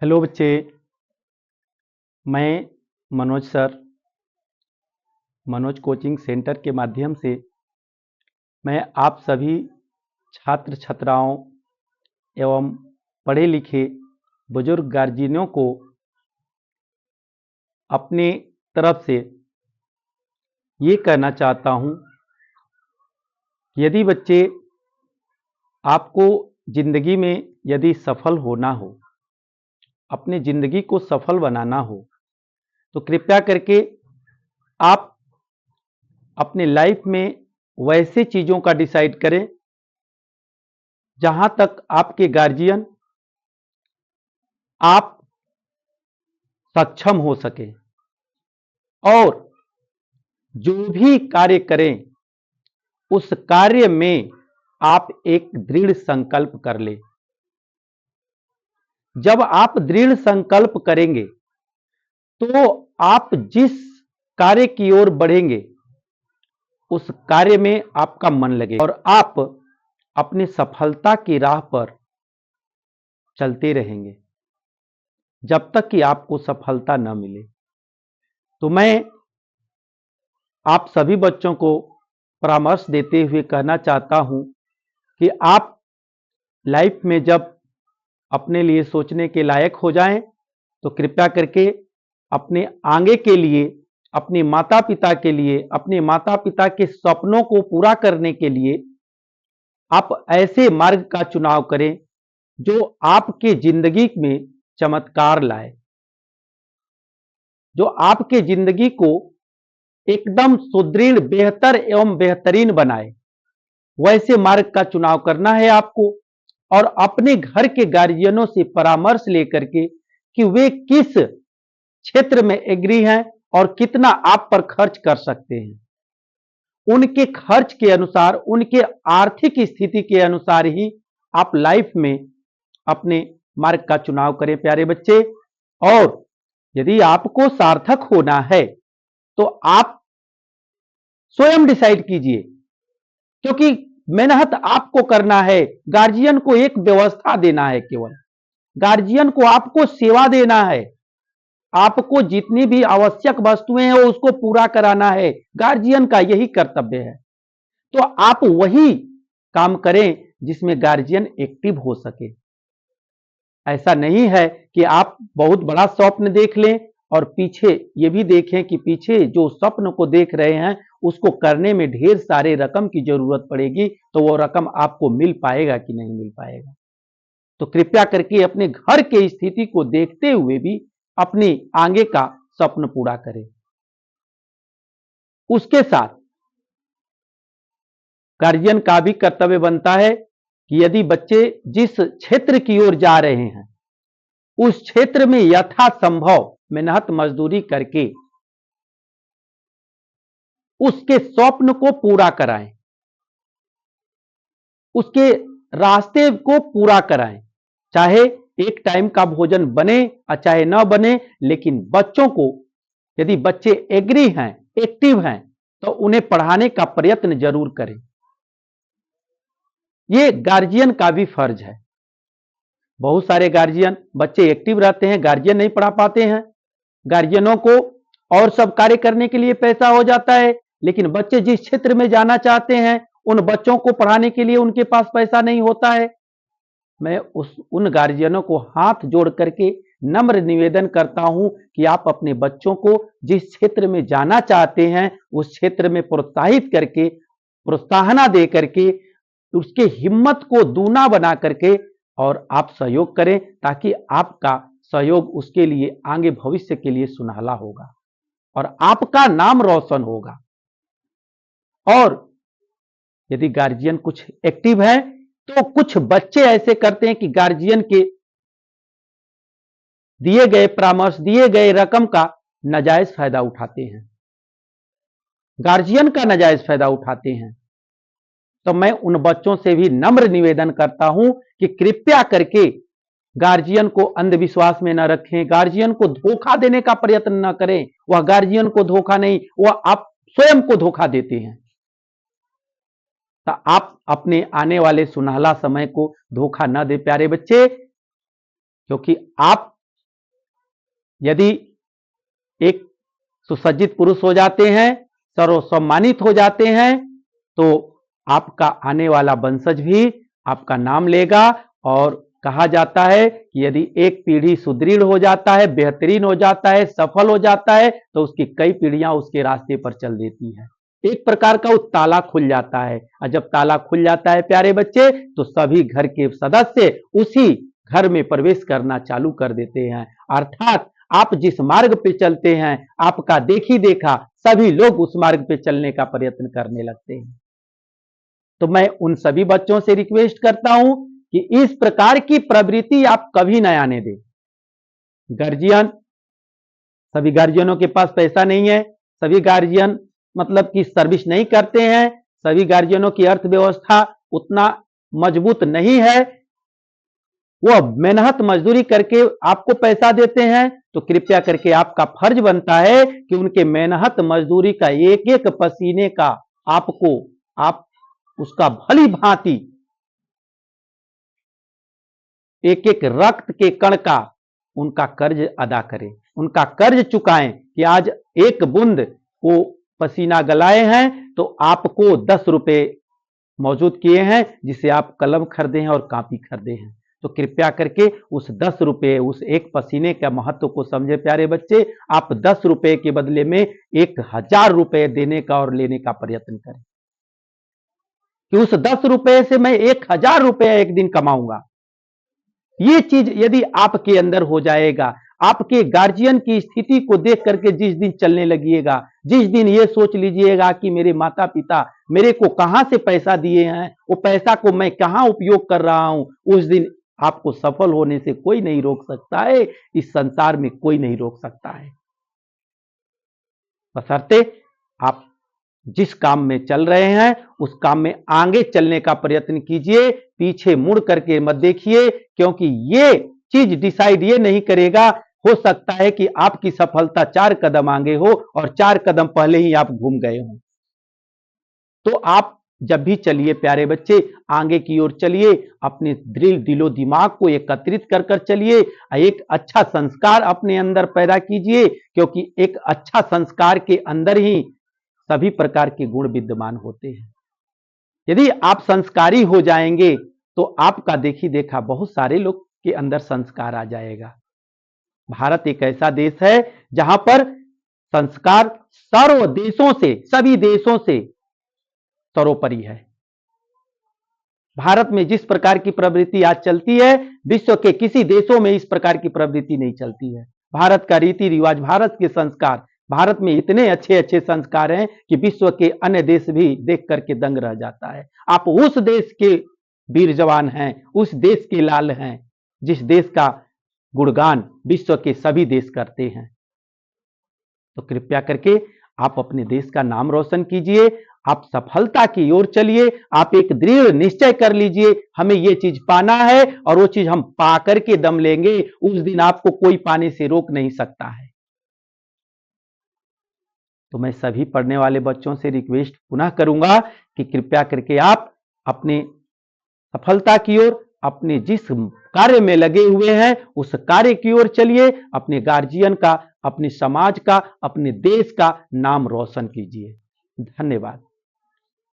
Hello बच्चे। मैं Manoj sir, Manoj coaching centre के माध्यम से मैं आप सभी छात्र छात्राओं एवं पढ़े लिखे बुजुर्ग गार्जियनों को अपने तरफ से ये कहना चाहता हूँ, यदि बच्चे आपको ज़िंदगी में यदि सफल होना हो, अपनी ज़िंदगी को सफल बनाना हो, तो कृपया करके आप अपने लाइफ में वैसे चीज़ों का डिसाइड करें जहाँ तक आपके गार्जियन आप सक्षम हो सके, और जो भी कार्य करें उस कार्य में आप एक दृढ़ संकल्प कर ले। जब आप दृढ़ संकल्प करेंगे तो आप जिस कार्य की ओर बढ़ेंगे उस कार्य में आपका मन लगेगा और आप अपनी सफलता की राह पर चलते रहेंगे जब तक कि आपको सफलता न मिले। तो मैं आप सभी बच्चों को परामर्श देते हुए कहना चाहता हूं कि आप लाइफ में जब अपने लिए सोचने के लायक हो जाएं तो कृपया करके अपने आगे के लिए, अपने माता पिता के लिए, अपने माता पिता के सपनों को पूरा करने के लिए आप ऐसे मार्ग का चुनाव करें जो आपके जिंदगी में चमत्कार लाए, जो आपके जिंदगी को एकदम सुदृढ़, बेहतर एवं बेहतरीन बनाए। वैसे मार्ग का चुनाव करना है आपको, और अपने घर के गार्जियनों से परामर्श लेकर के कि वे किस क्षेत्र में एग्री हैं और कितना आप पर खर्च कर सकते हैं। उनके खर्च के अनुसार, उनके आर्थिक स्थिति के अनुसार ही आप लाइफ में अपने मार्ग का चुनाव करें प्यारे बच्चे। और यदि आपको सार्थक होना है तो आप स्वयं डिसाइड कीजिए, क्योंकि मेहनत आपको करना है। गार्जियन को एक व्यवस्था देना है, केवल गार्जियन को आपको सेवा देना है, आपको जितनी भी आवश्यक वस्तुएं हैं उसको पूरा कराना है। गार्जियन का यही कर्तव्य है। तो आप वही काम करें जिसमें गार्जियन एक्टिव हो सके। ऐसा नहीं है कि आप बहुत बड़ा स्वप्न देख लें और पीछे ये भी देखें कि पीछे जो स्वप्न को देख रहे हैं उसको करने में ढेर सारे रकम की जरूरत पड़ेगी, तो वो रकम आपको मिल पाएगा कि नहीं मिल पाएगा। तो कृपया करके अपने घर के स्थिति को देखते हुए भी अपने आगे का स्वप्न पूरा करें। उसके साथ गार्जियन का भी कर्तव्य बनता है कि यदि बच्चे जिस क्षेत्र की ओर जा रहे हैं उस क्षेत्र में यथासंभव मेहनत मजदूरी करके उसके स्वप्न को पूरा कराएं, उसके रास्ते को पूरा कराएं। चाहे एक टाइम का भोजन बने और चाहे ना बने, लेकिन बच्चों को, यदि बच्चे एग्री हैं, एक्टिव हैं, तो उन्हें पढ़ाने का प्रयत्न जरूर करें। ये गार्जियन का भी फर्ज है। बहुत सारे गार्जियन, बच्चे एक्टिव रहते हैं, गार्जियन नहीं पढ़ा पाते हैं। गार्जियनों को और सब कार्य करने के लिए पैसा हो जाता है, लेकिन बच्चे जिस क्षेत्र में जाना चाहते हैं उन बच्चों को पढ़ाने के लिए उनके पास पैसा नहीं होता है। मैं उन गार्जियनों को हाथ जोड़ करके नम्र निवेदन करता हूं कि आप अपने बच्चों को जिस क्षेत्र में जाना चाहते हैं उस क्षेत्र में प्रोत्साहित करके, प्रोत्साहना दे करके, उसके हिम्मत को दूना बना करके और आप सहयोग करें, ताकि आपका सहयोग उसके लिए आगे भविष्य के लिए सुनहला होगा और आपका नाम रोशन होगा। और यदि गार्जियन कुछ एक्टिव है तो कुछ बच्चे ऐसे करते हैं कि गार्जियन के दिए गए परामर्श, दिए गए रकम का नाजायज फायदा उठाते हैं, गार्जियन का नाजायज फायदा उठाते हैं। तो मैं उन बच्चों से भी नम्र निवेदन करता हूं कि कृपया करके गार्जियन को अंधविश्वास में न रखें, गार्जियन को धोखा देने का प्रयत्न न करें। वह गार्जियन को धोखा नहीं, वह आप स्वयं को धोखा देते हैं। तो आप अपने आने वाले सुनहला समय को धोखा न दे प्यारे बच्चे, क्योंकि आप यदि एक सुसज्जित पुरुष हो जाते हैं, सर्वसम्मानित हो जाते हैं, तो आपका आने वाला वंशज भी आपका नाम लेगा। और कहा जाता है कि यदि एक पीढ़ी सुदृढ़ हो जाता है, बेहतरीन हो जाता है, सफल हो जाता है, तो उसकी कई पीढ़ियां उसके रास्ते पर चल देती हैं। एक प्रकार का वो ताला खुल जाता है, और जब ताला खुल जाता है प्यारे बच्चे, तो सभी घर के सदस्य उसी घर में प्रवेश करना चालू कर देते हैं। अर्थात आप जिस मार्ग पे चलते हैं, आपका देखी देखा सभी लोग उस मार्ग पे चलने का प्रयत्न करने लगते हैं। तो मैं उन सभी बच्चों से रिक्वेस्ट करता हूं कि इस प्रकार की प्रवृत्ति आप कभी न आने दें। गार्जियन, सभी गार्जियनों के पास पैसा नहीं है, सभी गार्जियन मतलब कि सर्विस नहीं करते हैं, सभी गार्जियनों की अर्थव्यवस्था उतना मजबूत नहीं है, वो मेहनत मजदूरी करके आपको पैसा देते हैं, तो कृपया करके आपका फर्ज बनता है कि उनके मेहनत मजदूरी का एक एक पसीने का आप उसका भली भांति एक एक रक्त के कण का उनका कर्ज अदा करें, उनका कर्ज चुकाएं कि आज एक बूंद को पसीना गलाए हैं तो आपको 10 रुपए मौजूद किए हैं, जिसे आप कलम खरीदे हैं और कॉपी खरीदे हैं। तो कृपया करके उस 10 रुपए, उस एक पसीने का महत्व को समझे प्यारे बच्चे। आप 10 रुपए के बदले में 1000 रुपए देने का और लेने का प्रयत्न करें, कि उस 10 रुपए से मैं 1000 रुपए एक दिन कमाऊंगा। ये चीज यदि आपके अंदर हो जाएगा, आपके गार्जियन की स्थिति को देख करके जिस दिन चलने लगिएगा, जिस दिन ये सोच लीजिएगा कि मेरे माता पिता मेरे को कहां से पैसा दिए हैं, वो पैसा को मैं कहां उपयोग कर रहा हूं, उस दिन आपको सफल होने से कोई नहीं रोक सकता है, इस संसार में कोई नहीं रोक सकता है। बशर्ते आप जिस काम में चल रहे हैं उस काम में आगे चलने का प्रयत्न कीजिए, पीछे मुड़ करके मत देखिए, क्योंकि ये चीज डिसाइड ये नहीं करेगा, हो सकता है कि आपकी सफलता 4 कदम आगे हो और 4 कदम पहले ही आप घूम गए हो। तो आप जब भी चलिए प्यारे बच्चे, आगे की ओर चलिए, अपने दिलो दिमाग को एकत्रित कर कर चलिए, एक अच्छा संस्कार अपने अंदर पैदा कीजिए, क्योंकि एक अच्छा संस्कार के अंदर ही सभी प्रकार के गुण विद्यमान होते हैं। यदि आप संस्कारी हो जाएंगे तो आपका देखी देखा बहुत सारे लोग के अंदर संस्कार आ जाएगा। भारत एक ऐसा देश है जहां पर संस्कार सर्व देशों से, सभी देशों से सर्वोपरि है। भारत में जिस प्रकार की प्रवृत्ति आज चलती है, विश्व के किसी देशों में इस प्रकार की प्रवृत्ति नहीं चलती है। भारत का रीति रिवाज, भारत के संस्कार, भारत में इतने अच्छे अच्छे संस्कार हैं कि विश्व के अन्य देश भी देख करके दंग रह जाता है। आप उस देश के वीर जवान हैं, उस देश के लाल हैं, जिस देश का गुणगान विश्व के सभी देश करते हैं। तो कृपया करके आप अपने देश का नाम रोशन कीजिए, आप सफलता की ओर चलिए, आप एक दृढ़ निश्चय कर लीजिए, हमें ये चीज पाना है और वो चीज हम पा करके दम लेंगे, उस दिन आपको कोई पाने से रोक नहीं सकता है। तो मैं सभी पढ़ने वाले बच्चों से रिक्वेस्ट पुनः करूंगा कि कृपया करके आप अपने सफलता की ओर, अपने जिस कार्य में लगे हुए हैं उस कार्य की ओर चलिए, अपने गार्जियन का, अपने समाज का, अपने देश का नाम रोशन कीजिए। धन्यवाद।